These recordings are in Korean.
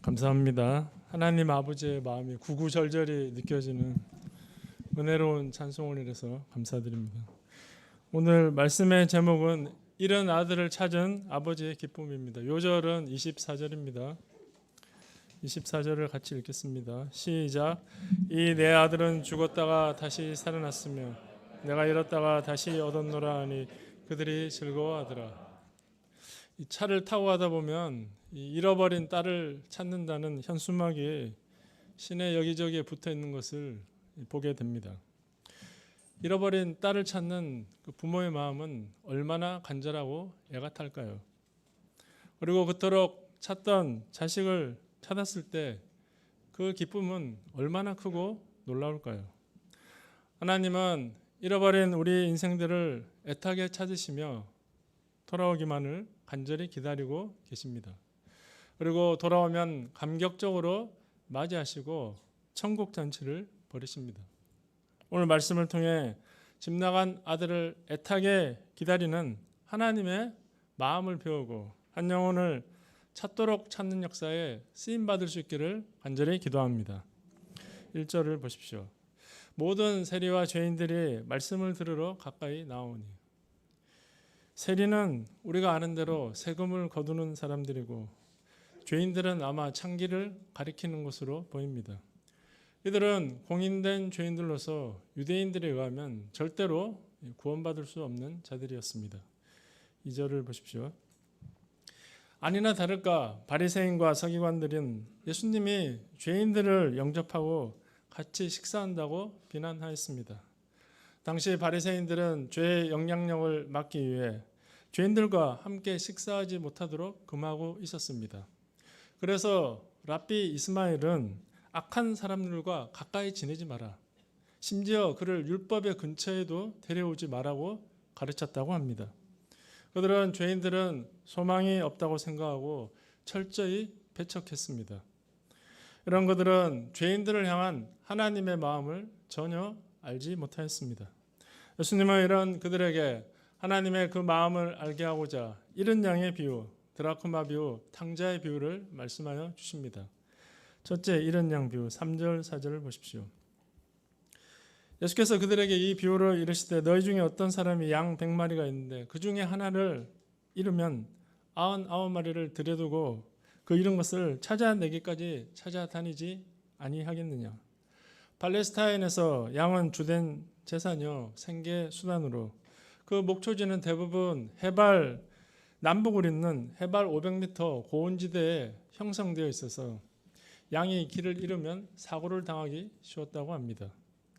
감사합니다. 하나님 아버지의 마음이 구구절절히 느껴지는 은혜로운 찬송원이라서 감사드립니다. 오늘 말씀의 제목은 잃은 아들을 찾은 아버지의 기쁨입니다. 요절은 24절입니다. 24절을 같이 읽겠습니다. 시작. 이 내 아들은 죽었다가 다시 살아났으며 내가 잃었다가 다시 얻었노라 하니 그들이 즐거워하더라. 이 차를 타고 가다 보면 이 잃어버린 딸을 찾는다는 현수막이 시내 여기저기에 붙어 있는 것을 보게 됩니다. 잃어버린 딸을 찾는 그 부모의 마음은 얼마나 간절하고 애가 탈까요? 그리고 그토록 찾던 자식을 찾았을 때 그 기쁨은 얼마나 크고 놀라울까요? 하나님은 잃어버린 우리 인생들을 애타게 찾으시며 돌아오기만을 간절히 기다리고 계십니다. 그리고 돌아오면 감격적으로 맞이하시고 천국 잔치를 벌이십니다. 오늘 말씀을 통해 집 나간 아들을 애타게 기다리는 하나님의 마음을 배우고 한 영혼을 찾도록 찾는 역사에 쓰임받을 수 있기를 간절히 기도합니다. 1절을 보십시오. 모든 세리와 죄인들이 말씀을 들으러 가까이 나오니. 세리는 우리가 아는 대로 세금을 거두는 사람들이고 죄인들은 아마 창기를 가리키는 것으로 보입니다. 이들은 공인된 죄인들로서 유대인들에 의하면 절대로 구원받을 수 없는 자들이었습니다. 2절을 보십시오. 아니나 다를까 바리새인과 서기관들은 예수님이 죄인들을 영접하고 같이 식사한다고 비난하였습니다. 당시 바리새인들은 죄의 영향력을 막기 위해 죄인들과 함께 식사하지 못하도록 금하고 있었습니다. 그래서 랍비 이스마엘은 악한 사람들과 가까이 지내지 마라. 심지어 그를 율법의 근처에도 데려오지 말라고 가르쳤다고 합니다. 그들은 죄인들은 소망이 없다고 생각하고 철저히 배척했습니다. 이런 그들은 죄인들을 향한 하나님의 마음을 전혀 알지 못하였습니다. 예수님은 이런 그들에게 하나님의 그 마음을 알게 하고자 잃은 양의 비유, 드라크마 비유, 탕자의 비유를 말씀하여 주십니다. 첫째, 잃은 양 비유 3절 4절을 보십시오. 예수께서 그들에게 이 비유를 이르시되 너희 중에 어떤 사람이 양 100마리가 있는데 그 중에 하나를 잃으면 99마리를 들여두고 그 잃은 것을 찾아내기까지 찾아다니지 아니하겠느냐. 팔레스타인에서 양은 주된 재산이요 생계 수단으로 그 목초지는 대부분 해발 남북을 잇는 해발 500m 고온지대에 형성되어 있어서 양이 길을 잃으면 사고를 당하기 쉬웠다고 합니다.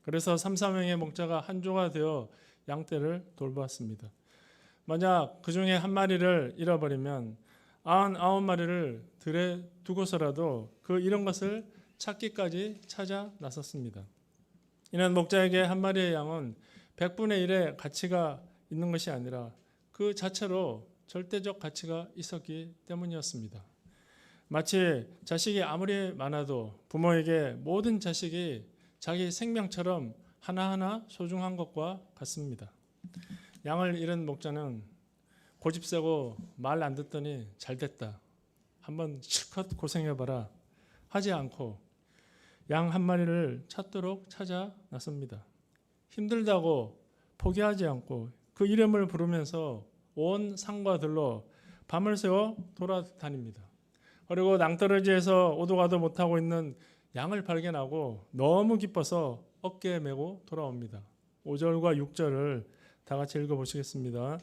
그래서 3-4명의 목자가 한조가 되어 양떼를 돌보았습니다. 만약 그 중에 한 마리를 잃어버리면 99마리를 들에 두고서라도 그 잃은 것을 찾기까지 찾아 나섰습니다. 이는 목자에게 한 마리의 양은 100분의 1의 가치가 있는 것이 아니라 그 자체로 절대적 가치가 있었기 때문이었습니다. 마치 자식이 아무리 많아도 부모에게 모든 자식이 자기 생명처럼 하나하나 소중한 것과 같습니다. 양을 잃은 목자는 고집세고 말 안 듣더니 잘됐다. 한번 실컷 고생해봐라 하지 않고 양 한 마리를 찾도록 찾아 나섭니다. 힘들다고 포기하지 않고 그 이름을 부르면서 온 산과 들로 밤을 새워 돌아다닙니다. 그리고 낭떠러지에서 오도 가도 못하고 있는 양을 발견하고 너무 기뻐서 어깨에 메고 돌아옵니다. 5절과 6절을 다 같이 읽어보시겠습니다.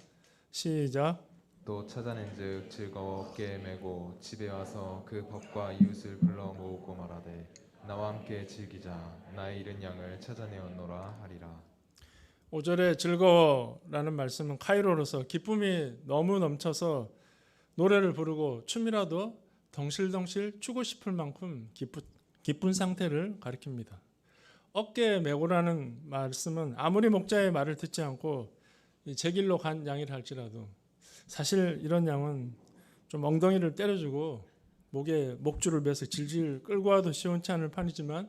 시작. 또 찾아낸즉 즐거워 어깨에 메고 집에 와서 그 벗과 이웃을 불러 모으고 말하되 나와 함께 즐기자 나의 잃은 양을 찾아내었노라 하리라. 5절에 즐거워라는 말씀은 카이로로서 기쁨이 너무 넘쳐서 노래를 부르고 춤이라도 덩실덩실 추고 싶을 만큼 기쁜 상태를 가리킵니다. 어깨에 메고라는 말씀은 아무리 목자의 말을 듣지 않고 제 길로 간 양이라 할지라도 사실 이런 양은 좀 엉덩이를 때려주고 목에 목줄을 매서 질질 끌고 와도 시원치 않을 판이지만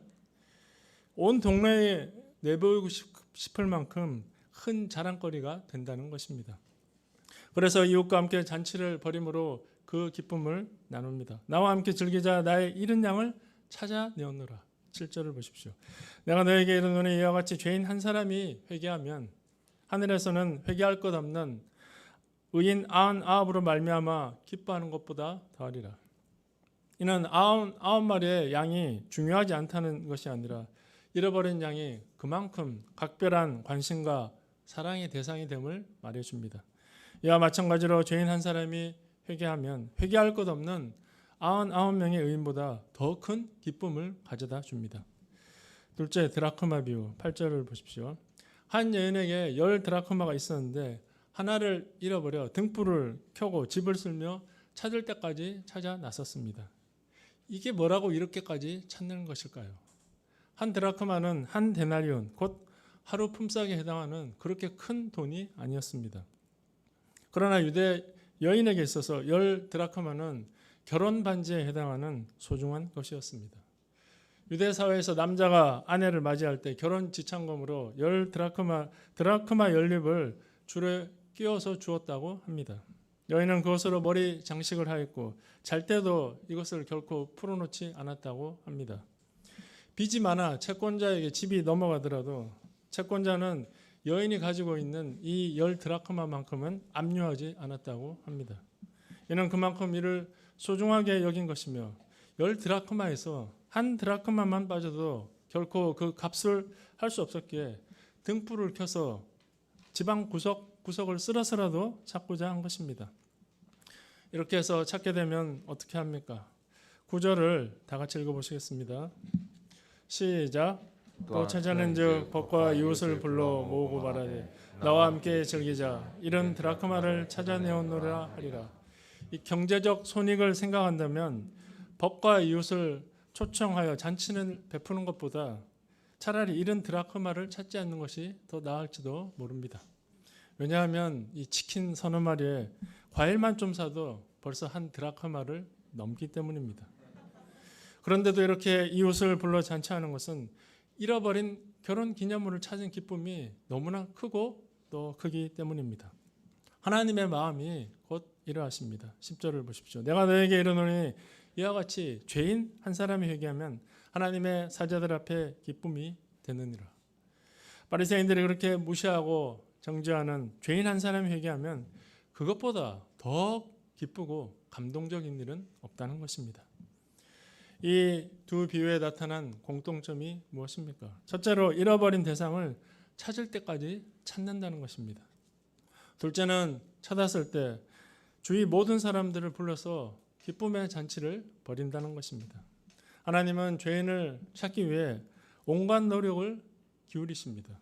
온 동네에 내보이고 싶을 만큼 큰 자랑거리가 된다는 것입니다. 그래서 이웃과 함께 잔치를 벌이므로 그 기쁨을 나눕니다. 나와 함께 즐기자. 나의 잃은 양을 찾아내었노라. 7절을 보십시오. 내가 너에게 이르노니 이와 같이 죄인 한 사람이 회개하면 하늘에서는 회개할 것 없는 의인 99으로 말미암아 기뻐하는 것보다 더하리라. 이는 99마리의 양이 중요하지 않다는 것이 아니라 잃어버린 양이 그만큼 각별한 관심과 사랑의 대상이 됨을 말해줍니다. 이와 마찬가지로 죄인 한 사람이 회개하면 회개할 것 없는 99명의 의인보다 더 큰 기쁨을 가져다 줍니다. 둘째, 드라크마 비유 8절을 보십시오. 한 여인에게 10 드라크마가 있었는데 하나를 잃어버려 등불을 켜고 집을 쓸며 찾을 때까지 찾아 나섰습니다. 이게 뭐라고 이렇게까지 찾는 것일까요? 한 드라크마는 한 데나리온, 곧 하루 품삯에 해당하는 그렇게 큰 돈이 아니었습니다. 그러나 유대 여인에게 있어서 10 드라크마는 결혼 반지에 해당하는 소중한 것이었습니다. 유대 사회에서 남자가 아내를 맞이할 때 결혼 지참금으로 10 드라크마 연립을 줄에 끼워서 주었다고 합니다. 여인은 그것으로 머리 장식을 하였고 잘 때도 이것을 결코 풀어놓지 않았다고 합니다. 빚이 많아 채권자에게 집이 넘어가더라도 채권자는 여인이 가지고 있는 이 10 드라크마만큼은 압류하지 않았다고 합니다. 이는 그만큼 이를 소중하게 여긴 것이며 10 드라크마에서 한 드라크마만 빠져도 결코 그 값을 할 수 없었기에 등불을 켜서 지방 구석을 쓸어서라도 찾고자 한 것입니다. 이렇게 해서 찾게 되면 어떻게 합니까? 9절을 다 같이 읽어보시겠습니다. 시작. 또 찾아낸즉 벗과 이웃을 불러 모으고 말하되 나와 함께 즐기자. 이런 드라크마를 찾아내었노라 하리라. 이 경제적 손익을 생각한다면 법과 이웃을 초청하여 잔치를 베푸는 것보다 차라리 이런 드라크마를 찾지 않는 것이 더 나을지도 모릅니다. 왜냐하면 이 치킨 서너 마리에 과일만 좀 사도 벌써 한 드라크마를 넘기 때문입니다. 그런데도 이렇게 이웃을 불러 잔치하는 것은 잃어버린 결혼 기념물을 찾은 기쁨이 너무나 크고 또 크기 때문입니다. 하나님의 마음이 곧 이러하십니다. 10절을 보십시오. 내가 너에게 이르노니 이와 같이 죄인 한 사람이 회개하면 하나님의 사자들 앞에 기쁨이 되느니라. 바리새인들이 그렇게 무시하고 정죄하는 죄인 한 사람이 회개하면 그것보다 더 기쁘고 감동적인 일은 없다는 것입니다. 이 두 비유에 나타난 공통점이 무엇입니까? 첫째로 잃어버린 대상을 찾을 때까지 찾는다는 것입니다. 둘째는 찾았을 때 주위 모든 사람들을 불러서 기쁨의 잔치를 벌인다는 것입니다. 하나님은 죄인을 찾기 위해 온갖 노력을 기울이십니다.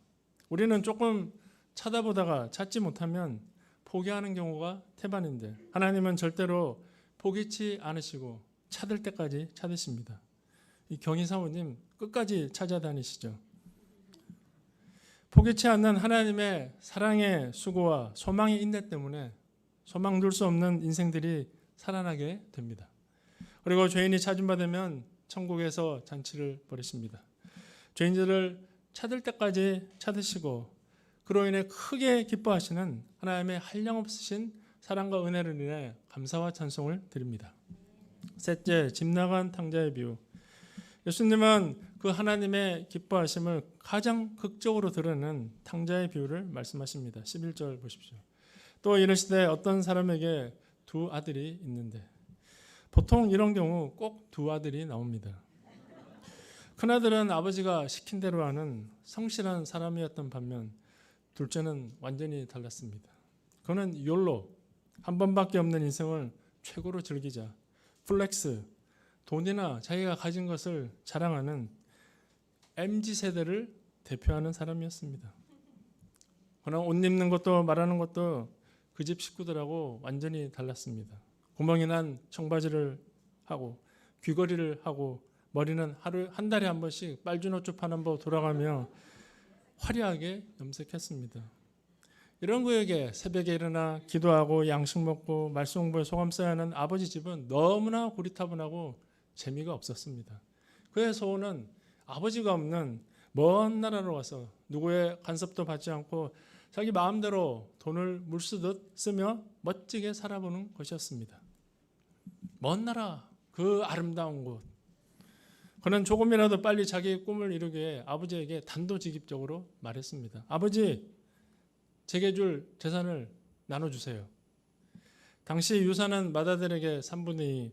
우리는 조금 찾아보다가 찾지 못하면 포기하는 경우가 태반인데 하나님은 절대로 포기치 않으시고 찾을 때까지 찾으십니다. 이 경희 사모님 끝까지 찾아다니시죠. 포기치 않는 하나님의 사랑의 수고와 소망의 인내 때문에 소망 둘 수 없는 인생들이 살아나게 됩니다. 그리고 죄인이 찾은 바 되면 천국에서 잔치를 벌이십니다. 죄인들을 찾을 때까지 찾으시고 그로 인해 크게 기뻐하시는 하나님의 한량없으신 사랑과 은혜를 인해 감사와 찬송을 드립니다. 셋째, 집 나간 탕자의 비유. 예수님은 그 하나님의 기뻐하심을 가장 극적으로 드러내는 탕자의 비유를 말씀하십니다. 11절 보십시오. 또 이르시되 어떤 사람에게 두 아들이 있는데 보통 이런 경우 꼭 두 아들이 나옵니다. 큰아들은 아버지가 시킨 대로 하는 성실한 사람이었던 반면 둘째는 완전히 달랐습니다. 그는 욜로 한 번밖에 없는 인생을 최고로 즐기자 플렉스 돈이나 자기가 가진 것을 자랑하는 MZ세대를 대표하는 사람이었습니다. 그러나 옷 입는 것도 말하는 것도 그 집 식구들하고 완전히 달랐습니다. 구멍이 난 청바지를 하고 귀걸이를 하고 머리는 한 달에 한 번씩 빨주노초 파는 법 돌아가며 화려하게 염색했습니다. 이런 그에게 새벽에 일어나 기도하고 양식 먹고 말씀 공부에 소감 써야 하는 아버지 집은 너무나 고리타분하고 재미가 없었습니다. 그의 소원은 아버지가 없는 먼 나라로 와서 누구의 간섭도 받지 않고 자기 마음대로 돈을 물쓰듯 쓰며 멋지게 살아보는 것이었습니다. 먼 나라 그 아름다운 곳. 그는 조금이라도 빨리 자기의 꿈을 이루기에 아버지에게 단도직입적으로 말했습니다. 아버지, 제게 줄 재산을 나눠주세요. 당시 유산은 맏아들에게 3분의 2,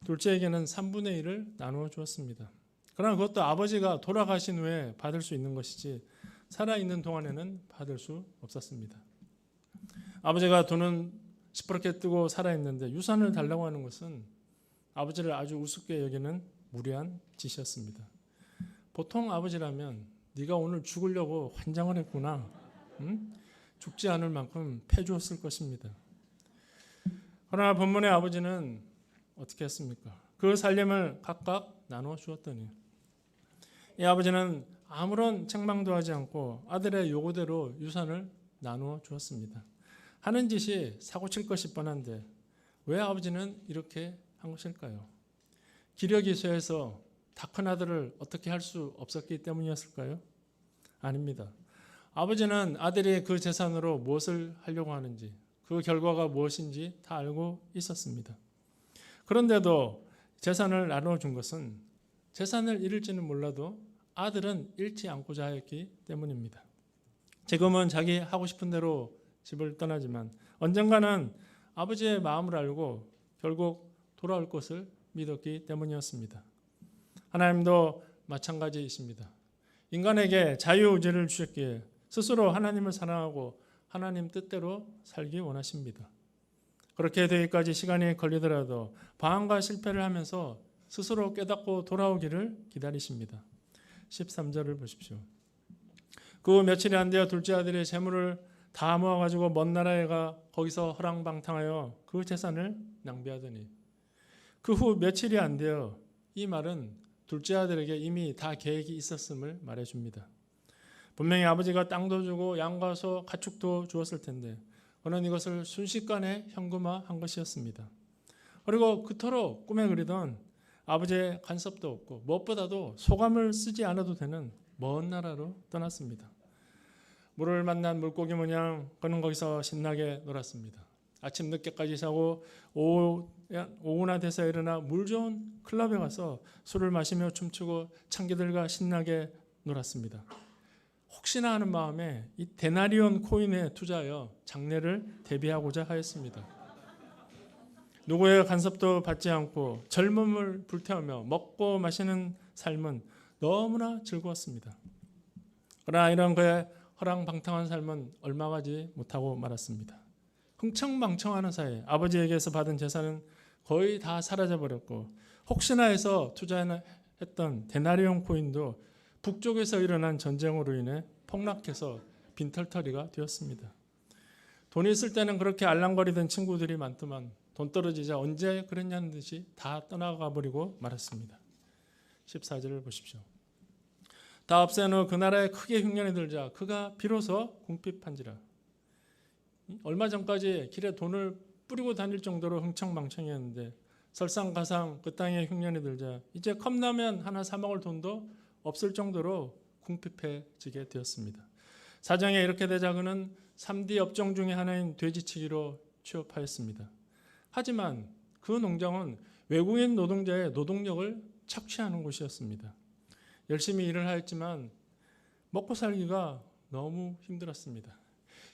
둘째에게는 3분의 1을 나누어 주었습니다. 그러나 그것도 아버지가 돌아가신 후에 받을 수 있는 것이지 살아있는 동안에는 받을 수 없었습니다. 아버지가 돈은 시퍼렇게 뜨고 살아있는데 유산을 달라고 하는 것은 아버지를 아주 우습게 여기는 무례한 짓이었습니다. 보통 아버지라면 네가 오늘 죽으려고 환장을 했구나. 응? 죽지 않을 만큼 패주었을 것입니다. 그러나 본문의 아버지는 어떻게 했습니까? 그 살림을 각각 나누어 주었더니 이 아버지는 아무런 책망도 하지 않고 아들의 요구대로 유산을 나누어 주었습니다. 하는 짓이 사고칠 것이 뻔한데 왜 아버지는 이렇게 한 것일까요? 기력이 쇠해서 다 큰 아들을 어떻게 할 수 없었기 때문이었을까요? 아닙니다. 아버지는 아들이 그 재산으로 무엇을 하려고 하는지 그 결과가 무엇인지 다 알고 있었습니다. 그런데도 재산을 나누어 준 것은 재산을 잃을지는 몰라도 아들은 잃지 않고자 하였기 때문입니다. 지금은 자기 하고 싶은 대로 집을 떠나지만 언젠가는 아버지의 마음을 알고 결국 돌아올 것을 믿었기 때문이었습니다. 하나님도 마찬가지이십니다. 인간에게 자유의지를 주셨기에 스스로 하나님을 사랑하고 하나님 뜻대로 살기 원하십니다. 그렇게 되기까지 시간이 걸리더라도 방황과 실패를 하면서 스스로 깨닫고 돌아오기를 기다리십니다. 13절을 보십시오. 그 며칠이 안 되어 둘째 아들의 재물을 다 모아가지고 먼 나라에 가 거기서 허랑방탕하여 그 재산을 낭비하더니 그 후 며칠이 안 되어 이 말은 둘째 아들에게 이미 다 계획이 있었음을 말해줍니다. 분명히 아버지가 땅도 주고 양과 소 가축도 주었을 텐데 그는 이것을 순식간에 현금화한 것이었습니다. 그리고 그토록 꿈에 그리던 아버지의 간섭도 없고 무엇보다도 소감을 쓰지 않아도 되는 먼 나라로 떠났습니다. 물을 만난 물고기 모양 그는 거기서 신나게 놀았습니다. 아침 늦게까지 자고 오후나 돼서 일어나 물 좋은 클럽에 가서 술을 마시며 춤추고 창기들과 신나게 놀았습니다. 혹시나 하는 마음에 이 데나리온 코인에 투자하여 장래를 대비하고자 하였습니다. 누구의 간섭도 받지 않고 젊음을 불태우며 먹고 마시는 삶은 너무나 즐거웠습니다. 그러나 이런 그의 허랑방탕한 삶은 얼마 가지 못하고 말았습니다. 흥청망청하는 사이에 아버지에게서 받은 재산은 거의 다 사라져버렸고 혹시나 해서 투자했던 데나리온 코인도 북쪽에서 일어난 전쟁으로 인해 폭락해서 빈털터리가 되었습니다. 돈이 있을 때는 그렇게 알랑거리던 친구들이 많더만 돈 떨어지자 언제 그랬냐는 듯이 다 떠나가 버리고 말았습니다. 14절을 보십시오. 다 없앤 후 그 나라에 크게 흉년이 들자 그가 비로소 궁핍한지라. 얼마 전까지 길에 돈을 뿌리고 다닐 정도로 흥청망청이었는데 설상가상 그 땅에 흉년이 들자 이제 컵라면 하나 사 먹을 돈도 없을 정도로 궁핍해지게 되었습니다. 사정이 이렇게 되자 그는 3D 업종 중에 하나인 돼지치기로 취업하였습니다. 하지만 그 농장은 외국인 노동자의 노동력을 착취하는 곳이었습니다. 열심히 일을 하였지만 먹고 살기가 너무 힘들었습니다.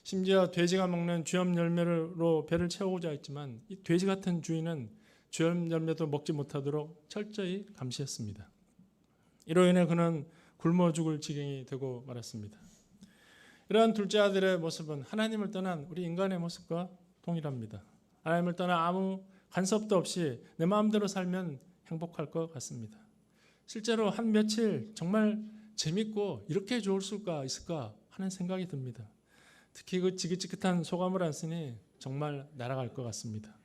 심지어 돼지가 먹는 쥐엄 열매로 배를 채우고자 했지만 이 돼지 같은 주인은 쥐엄 열매도 먹지 못하도록 철저히 감시했습니다. 이로 인해 그는 굶어 죽을 지경이 되고 말았습니다. 이러한 둘째 아들의 모습은 하나님을 떠난 우리 인간의 모습과 동일합니다. 하나님을 떠나 아무 간섭도 없이 내 마음대로 살면 행복할 것 같습니다. 실제로 한 며칠 정말 재밌고 이렇게 좋을 수가 있을까 하는 생각이 듭니다. 특히 그 지긋지긋한 소감을 안 쓰니 정말 날아갈 것 같습니다.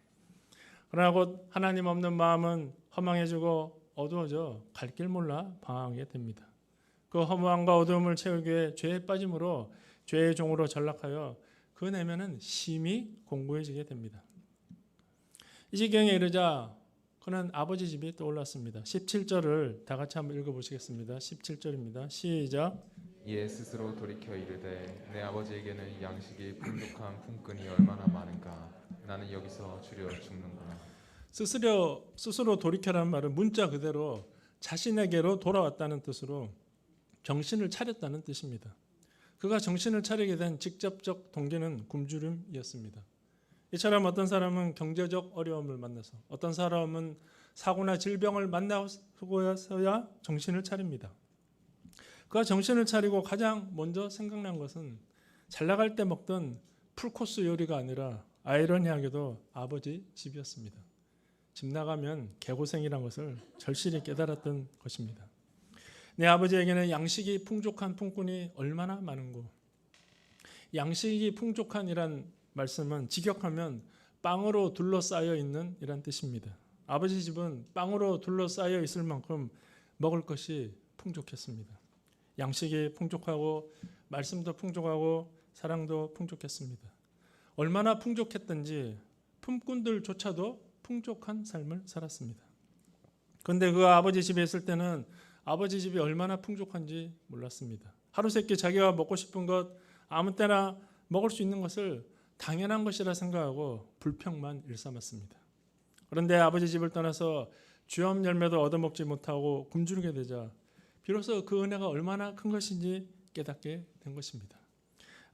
그러나 곧 하나님 없는 마음은 허망해지고 어두워져 갈 길 몰라 방황하게 됩니다. 그 허무함과 어두움을 채우기 위해 죄에 빠짐으로 죄의 종으로 전락하여 그 내면은 심히 공고해지게 됩니다. 이 지경에 이르자 그는 아버지 집이 떠올랐습니다. 17절을 다 같이 한번 읽어보시겠습니다. 17절입니다. 시작. 이에 스스로 돌이켜 이르되 내 아버지에게는 양식이 풍족한 품꾼이 얼마나 많은가 나는 여기서 주려 죽는구나. 스스로 돌이켜라는 말은 문자 그대로 자신에게로 돌아왔다는 뜻으로 정신을 차렸다는 뜻입니다. 그가 정신을 차리게 된 직접적 동기는 굶주림이었습니다. 이처럼 어떤 사람은 경제적 어려움을 만나서, 어떤 사람은 사고나 질병을 만나고서야 정신을 차립니다. 그가 정신을 차리고 가장 먼저 생각난 것은 잘 나갈 때 먹던 풀코스 요리가 아니라 아이러니하게도 아버지 집이었습니다. 집 나가면 개고생이란 것을 절실히 깨달았던 것입니다. 내 아버지에게는 양식이 풍족한 품꾼이 얼마나 많은고. 양식이 풍족한이란 말씀은 직역하면 빵으로 둘러싸여 있는 이란 뜻입니다. 아버지 집은 빵으로 둘러싸여 있을 만큼 먹을 것이 풍족했습니다. 양식이 풍족하고 말씀도 풍족하고 사랑도 풍족했습니다. 얼마나 풍족했던지 품꾼들조차도 풍족한 삶을 살았습니다. 그런데 그 아버지 집에 있을 때는 아버지 집이 얼마나 풍족한지 몰랐습니다. 하루세끼 자기가 먹고 싶은 것 아무 때나 먹을 수 있는 것을 당연한 것이라 생각하고 불평만 일삼았습니다. 그런데 아버지 집을 떠나서 주염 열매도 얻어먹지 못하고 굶주리게 되자 비로소 그 은혜가 얼마나 큰 것인지 깨닫게 된 것입니다.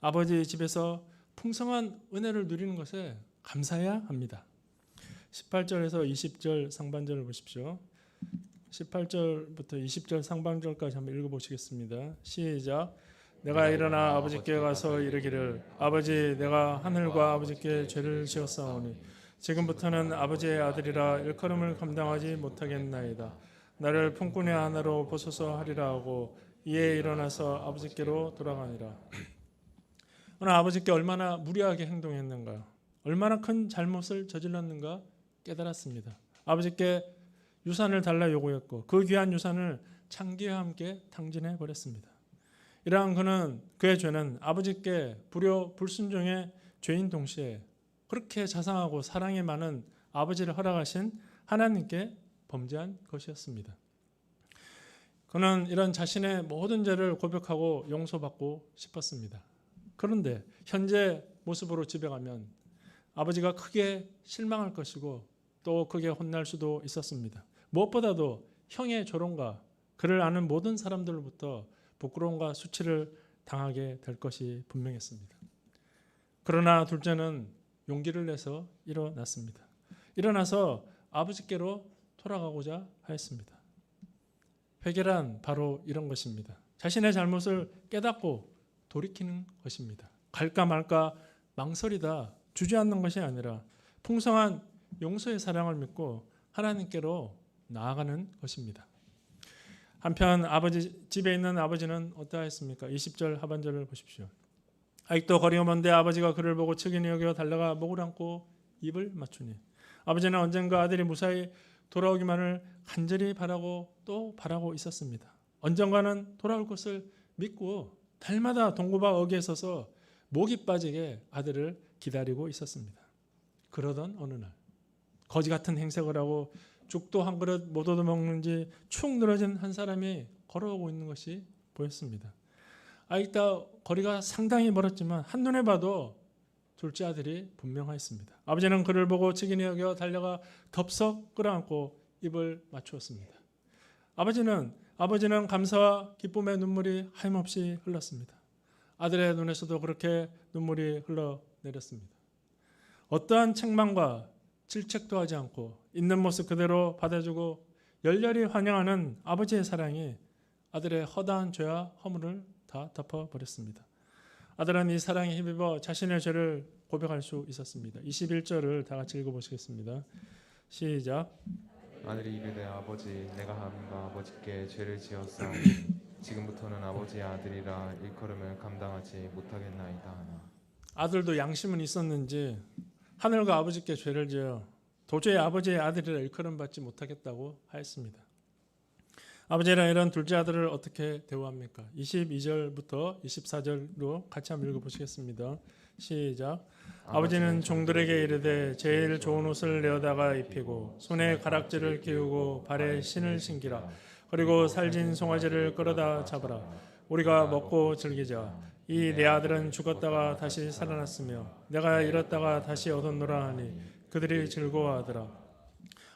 아버지 집에서 풍성한 은혜를 누리는 것에 감사해야 합니다. 18절에서 20절 상반절을 보십시오. 18절부터 20절 상반절까지 한번 읽어보시겠습니다. 시작. 내가 일어나 아버지께 가서 이르기를 아버지 내가 하늘과 아버지께 죄를 지었사오니 지금부터는 아버지의 아들이라 일컬음을 감당하지 못하겠나이다. 나를 품꾼의 하나로 보소서 하리라 하고 이에 일어나서 아버지께로 돌아가니라. 오늘 아버지께 얼마나 무리하게 행동했는가, 얼마나 큰 잘못을 저질렀는가 깨달았습니다. 아버지께 유산을 달라 요구했고 그 귀한 유산을 창기와 함께 탕진해 버렸습니다. 이러한 그의 죄는 아버지께 불효 불순종의 죄인 동시에 그렇게 자상하고 사랑이 많은 아버지를 허락하신 하나님께 범죄한 것이었습니다. 그는 이런 자신의 모든 죄를 고백하고 용서받고 싶었습니다. 그런데 현재 모습으로 집에 가면 아버지가 크게 실망할 것이고 또 크게 혼날 수도 있었습니다. 무엇보다도 형의 조롱과 그를 아는 모든 사람들로부터 부끄러움과 수치를 당하게 될 것이 분명했습니다. 그러나 둘째는 용기를 내서 일어났습니다. 일어나서 아버지께로 돌아가고자 하였습니다. 회개란 바로 이런 것입니다. 자신의 잘못을 깨닫고 돌이키는 것입니다. 갈까 말까 망설이다 주저앉는 것이 아니라 풍성한 용서의 사랑을 믿고 하나님께로 나아가는 것입니다. 한편 아버지 집에 있는 아버지는 어떠했습니까? 20절 하반절을 보십시오. 아직도 거리가 먼데 아버지가 그를 보고 측은히 여겨 달려가 목을 안고 입을 맞추니 아버지는 언젠가 아들이 무사히 돌아오기만을 간절히 바라고 또 바라고 있었습니다. 언젠가는 돌아올 것을 믿고 달마다 동고박 어귀에 서서 목이 빠지게 아들을 기다리고 있었습니다. 그러던 어느 날 거지 같은 행색을 하고 죽도 한 그릇 못 얻어먹는지 축 늘어진 한 사람이 걸어오고 있는 것이 보였습니다. 아직도 거리가 상당히 멀었지만 한눈에 봐도 둘째 아들이 분명하였습니다. 아버지는 그를 보고 측은히 여겨 달려가 덥석 끌어안고 입을 맞추었습니다. 아버지는 감사와 기쁨의 눈물이 하염없이 흘렀습니다. 아들의 눈에서도 그렇게 눈물이 흘러내렸습니다. 어떠한 책망과 질책도 하지 않고 있는 모습 그대로 받아주고 열렬히 환영하는 아버지의 사랑이 아들의 허다한 죄와 허물을 다 덮어버렸습니다. 아들은 이 사랑에 힘입어 자신의 죄를 고백할 수 있었습니다. 21절을 다 같이 읽어보시겠습니다. 시작. 아들이 이르되 아버지 내가 하나님과 아버지께 죄를 지었사오니 지금부터는 아버지의 아들이라 일컬음을 감당하지 못하겠나이다 하나. 아들도 양심은 있었는지 하늘과 아버지께 죄를 지어 도저히 아버지의 아들이라 일컬음 받지 못하겠다고 하였습니다. 아버지는 이런 둘째 아들을 어떻게 대우합니까? 22절부터 24절로 같이 한번 읽어보시겠습니다. 시작. 아버지는 종들에게 이르되 제일 좋은 옷을 내어다가 입히고 손에 가락지를 끼우고 발에 신을 신기라. 그리고 살진 송아지를 끌어다 잡으라. 우리가 먹고 즐기자. 이 내 아들은 죽었다가 다시 살아났으며 내가 잃었다가 다시 얻었노라 하니 그들이 즐거워하더라.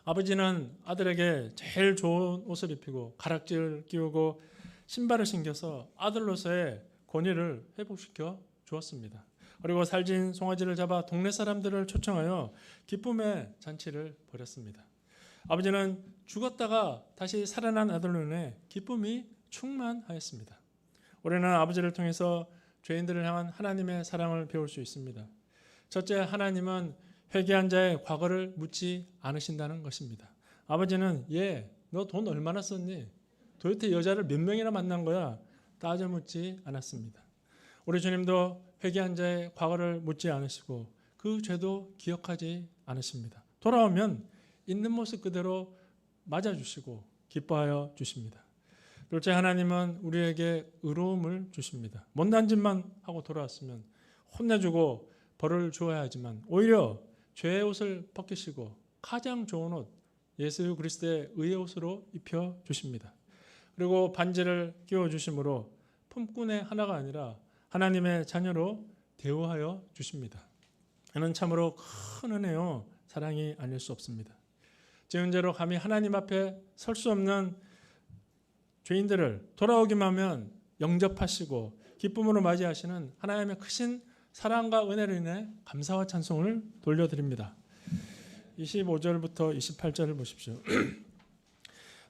아버지는 아들에게 제일 좋은 옷을 입히고 가락지를 끼우고 신발을 신겨서 아들로서의 권위를 회복시켜 주었습니다. 그리고 살진 송아지를 잡아 동네 사람들을 초청하여 기쁨의 잔치를 벌였습니다. 아버지는 죽었다가 다시 살아난 아들로 인해 기쁨이 충만하였습니다. 우리는 아버지를 통해서 죄인들을 향한 하나님의 사랑을 배울 수 있습니다. 첫째, 하나님은 회개한 자의 과거를 묻지 않으신다는 것입니다. 아버지는 너 돈 얼마나 썼니? 도대체 여자를 몇 명이나 만난 거야? 따져 묻지 않았습니다. 우리 주님도 회개한 자의 과거를 묻지 않으시고 그 죄도 기억하지 않으십니다. 돌아오면 있는 모습 그대로 맞아주시고 기뻐하여 주십니다. 둘째, 하나님은 우리에게 의로움을 주십니다. 못난 짓만 하고 돌아왔으면 혼내주고 벌을 주어야 하지만 오히려 죄의 옷을 벗기시고 가장 좋은 옷, 예수 그리스도의 의의 옷으로 입혀 주십니다. 그리고 반지를 끼워 주심으로 품꾼의 하나가 아니라 하나님의 자녀로 대우하여 주십니다. 이는 참으로 큰 은혜요 사랑이 아닐 수 없습니다. 지은 죄로 감히 하나님 앞에 설 수 없는 죄인들을 돌아오기만 하면 영접하시고 기쁨으로 맞이하시는 하나님의 크신 사랑과 은혜로 인해 감사와 찬송을 돌려드립니다. 25절부터 28절을 보십시오.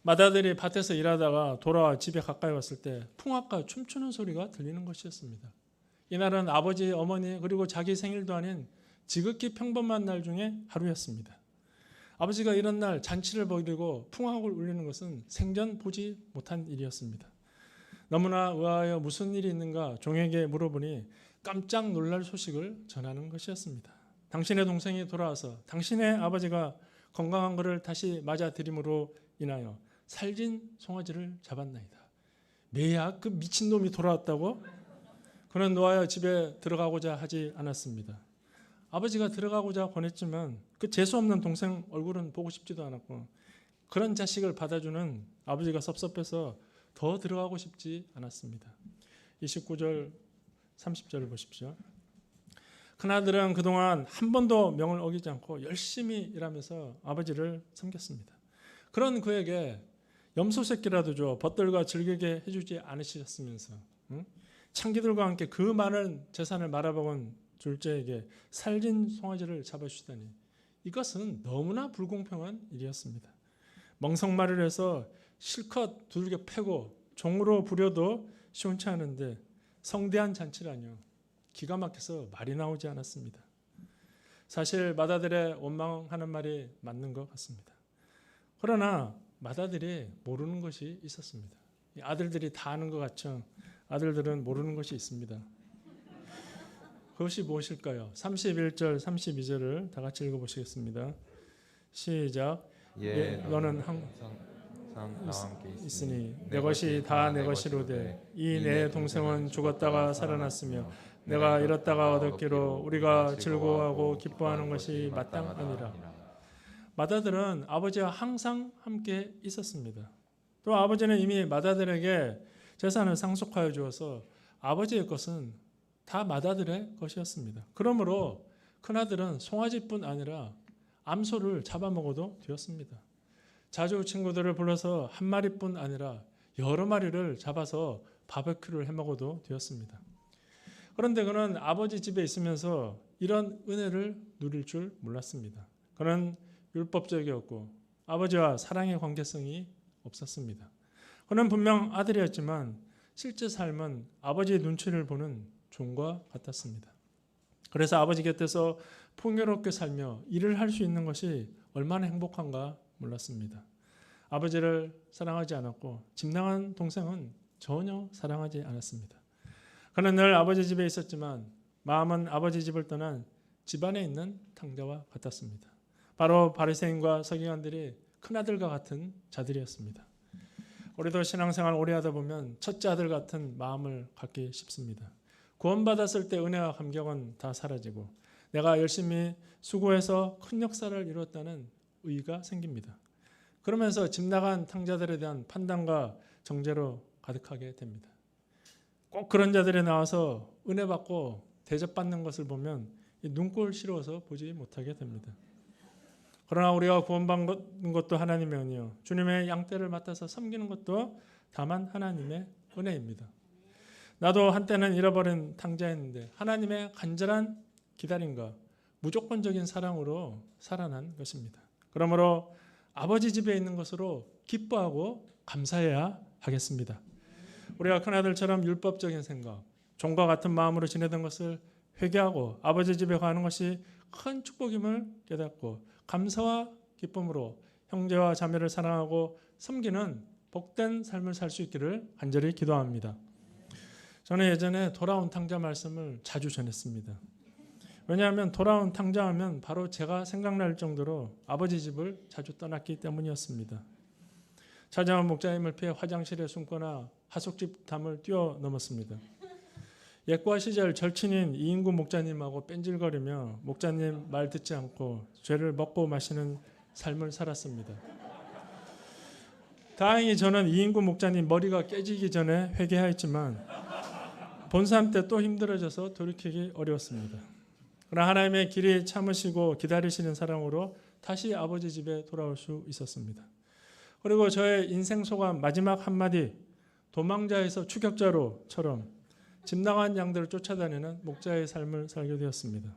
마다들이 밭에서 일하다가 돌아와 집에 가까이 왔을 때 풍악과 춤추는 소리가 들리는 것이었습니다. 이날은 아버지, 어머니 그리고 자기 생일도 아닌 지극히 평범한 날 중에 하루였습니다. 아버지가 이런 날 잔치를 벌이고 풍악을 울리는 것은 생전 보지 못한 일이었습니다. 너무나 의아하여 무슨 일이 있는가 종에게 물어보니 깜짝 놀랄 소식을 전하는 것이었습니다. 당신의 동생이 돌아와서 당신의 아버지가 건강한 것을 다시 맞아들임으로 인하여 살진 송아지를 잡았나이다. 매야 그 미친놈이 돌아왔다고? 그는 놓아여 집에 들어가고자 하지 않았습니다. 아버지가 들어가고자 권했지만 그 재수없는 동생 얼굴은 보고 싶지도 않았고 그런 자식을 받아주는 아버지가 섭섭해서 더 들어가고 싶지 않았습니다. 29절 30절을 보십시오. 큰아들은 그동안 한 번도 명을 어기지 않고 열심히 일하면서 아버지를 섬겼습니다. 그런 그에게 염소 새끼라도 줘 벗들과 즐기게 해주지 않으셨으면서 창기들과 함께 그 많은 재산을 말아먹은 둘째에게 살진 송아지를 잡아주시다니 이것은 너무나 불공평한 일이었습니다. 멍석말이를 해서 실컷 두들겨 패고 종으로 부려도 시원치 않은데 성대한 잔치라뇨. 기가 막혀서 말이 나오지 않았습니다. 사실 맏아들의 원망하는 말이 맞는 것 같습니다. 그러나 맏아들이 모르는 것이 있었습니다. 아들들이 다 아는 것 같죠. 아들들은 모르는 것이 있습니다. 그것이 무엇일까요? 31절 32절을 다 같이 읽어보시겠습니다. 시작. 너는 항상 나와 함께 있으니 내 것이 다 내 것이로되 이 내 동생은 죽었다가 살아났으며 내가 잃었다가 얻었기로 우리가 즐거워하고 기뻐하는 것이 마땅하니라. 맏아들은 아버지와 항상 함께 있었습니다. 또 아버지는 이미 맏아들에게 재산을 상속하여 주어서 아버지의 것은 다 맏아들의 것이었습니다. 그러므로 큰아들은 송아지뿐 아니라 암소를 잡아먹어도 되었습니다. 자주 친구들을 불러서 한 마리뿐 아니라 여러 마리를 잡아서 바베큐를 해먹어도 되었습니다. 그런데 그는 아버지 집에 있으면서 이런 은혜를 누릴 줄 몰랐습니다. 그는 율법적이었고 아버지와 사랑의 관계성이 없었습니다. 그는 분명 아들이었지만 실제 삶은 아버지의 눈치를 보는 종과 같았습니다. 그래서 아버지 곁에서 풍요롭게 살며 일을 할 수 있는 것이 얼마나 행복한가 몰랐습니다. 아버지를 사랑하지 않았고 집낭한 동생은 전혀 사랑하지 않았습니다. 그는 늘 아버지 집에 있었지만 마음은 아버지 집을 떠난 집안에 있는 탕자와 같았습니다. 바로 바리새인과 서기관들이 큰아들과 같은 자들이었습니다. 우리도 신앙생활 오래 하다 보면 첫째 아들 같은 마음을 갖기 쉽습니다. 구원받았을 때 은혜와 감격은 다 사라지고 내가 열심히 수고해서 큰 역사를 이루었다는 의의가 생깁니다. 그러면서 집 나간 탕자들에 대한 판단과 정죄로 가득하게 됩니다. 꼭 그런 자들이 나와서 은혜 받고 대접받는 것을 보면 눈꼴 싫어서 보지 못하게 됩니다. 그러나 우리가 구원받은 것도 하나님의 은혜요. 주님의 양떼를 맡아서 섬기는 것도 다만 하나님의 은혜입니다. 나도 한때는 잃어버린 탕자였는데 하나님의 간절한 기다림과 무조건적인 사랑으로 살아난 것입니다. 그러므로 아버지 집에 있는 것으로 기뻐하고 감사해야 하겠습니다. 우리가 큰아들처럼 율법적인 생각, 종과 같은 마음으로 지내던 것을 회개하고 아버지 집에 가는 것이 큰 축복임을 깨닫고 감사와 기쁨으로 형제와 자매를 사랑하고 섬기는 복된 삶을 살 수 있기를 간절히 기도합니다. 저는 예전에 돌아온 탕자 말씀을 자주 전했습니다. 왜냐하면 돌아온 탕자하면 바로 제가 생각날 정도로 아버지 집을 자주 떠났기 때문이었습니다. 찾아온 목자님을 피해 화장실에 숨거나 하숙집 담을 뛰어넘었습니다. 예과 시절 절친인 이인구 목자님하고 뺀질거리며 목자님 말 듣지 않고 죄를 먹고 마시는 삶을 살았습니다. 다행히 저는 이인구 목자님 머리가 깨지기 전에 회개하였지만 본삼 때 또 힘들어져서 돌이키기 어려웠습니다. 그러나 하나님의 길이 참으시고 기다리시는 사랑으로 다시 아버지 집에 돌아올 수 있었습니다. 그리고 저의 인생 소감 마지막 한마디, 도망자에서 추격자로처럼 집 나간 양들을 쫓아다니는 목자의 삶을 살게 되었습니다.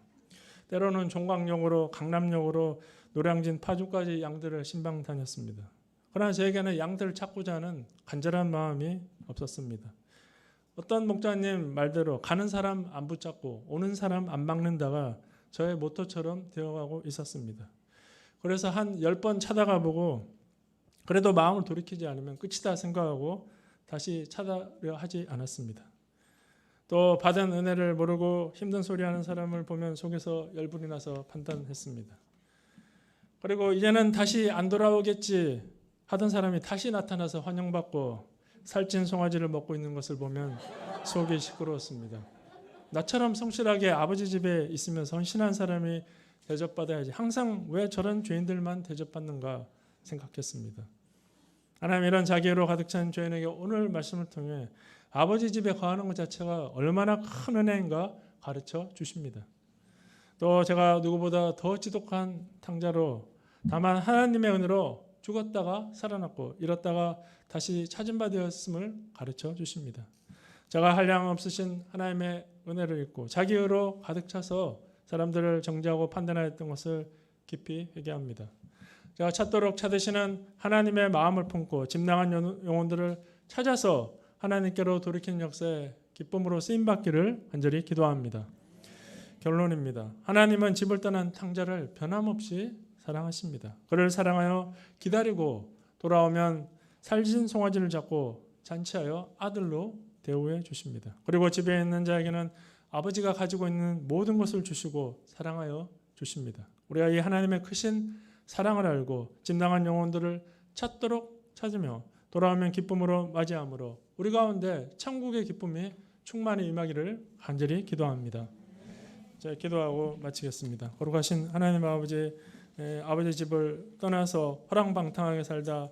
때로는 종강역으로 강남역으로 노량진 파주까지 양들을 신방 다녔습니다. 그러나 저에게는 양들을 찾고자 하는 간절한 마음이 없었습니다. 어떤 목자님 말대로 가는 사람 안 붙잡고 오는 사람 안 막는다가 저의 모토처럼 되어가고 있었습니다. 그래서 한 10번 찾아가 보고 그래도 마음을 돌이키지 않으면 끝이다 생각하고 다시 찾아려 하지 않았습니다. 또 받은 은혜를 모르고 힘든 소리하는 사람을 보면 속에서 열불이 나서 판단했습니다. 그리고 이제는 다시 안 돌아오겠지 하던 사람이 다시 나타나서 환영받고 살찐 송아지를 먹고 있는 것을 보면 속이 시끄러웠습니다. 나처럼 성실하게 아버지 집에 있으면서 헌신한 사람이 대접받아야지 항상 왜 저런 죄인들만 대접받는가 생각했습니다. 하나님 이런 자기애로 가득 찬 죄인에게 오늘 말씀을 통해 아버지 집에 거하는 것 자체가 얼마나 큰 은혜인가 가르쳐 주십니다. 또 제가 누구보다 더 지독한 탕자로 다만 하나님의 은혜로 죽었다가 살아났고 잃었다가 다시 찾은 바 되었음을 가르쳐 주십니다. 제가 한량 없으신 하나님의 은혜를 잊고 자기의로 가득 차서 사람들을 정죄하고 판단하였던 것을 깊이 회개합니다. 제가 찾도록 찾으시는 하나님의 마음을 품고 집 나간 영혼들을 찾아서 하나님께로 돌이키는 역사에 기쁨으로 쓰임받기를 간절히 기도합니다. 결론입니다. 하나님은 집을 떠난 탕자를 변함없이 사랑하십니다. 그를 사랑하여 기다리고 돌아오면 살진 송아지를 잡고 잔치하여 아들로 대우해 주십니다. 그리고 집에 있는 자에게는 아버지가 가지고 있는 모든 것을 주시고 사랑하여 주십니다. 우리가 이 하나님의 크신 사랑을 알고 집 나간 영혼들을 찾도록 찾으며 돌아오면 기쁨으로 맞이함으로 우리 가운데 천국의 기쁨이 충만히 임하기를 간절히 기도합니다. 자, 기도하고 마치겠습니다. 거룩하신 하나님 아버지, 아버지 집을 떠나서 허랑방탕하게 살다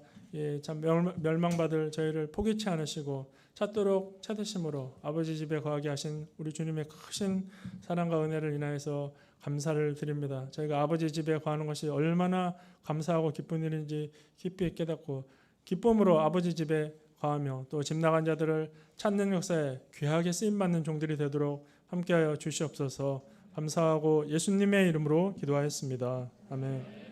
참 멸망받을 저희를 포기치 않으시고 찾도록 찾으심으로 아버지 집에 거하게 하신 우리 주님의 크신 사랑과 은혜를 인하여서 감사를 드립니다. 저희가 아버지 집에 거하는 것이 얼마나 감사하고 기쁜 일인지 깊이 깨닫고 기쁨으로 아버지 집에 거하며 또 집 나간 자들을 찾는 역사에 귀하게 쓰임받는 종들이 되도록 함께하여 주시옵소서. 감사하고 예수님의 이름으로 기도하였습니다. 아멘.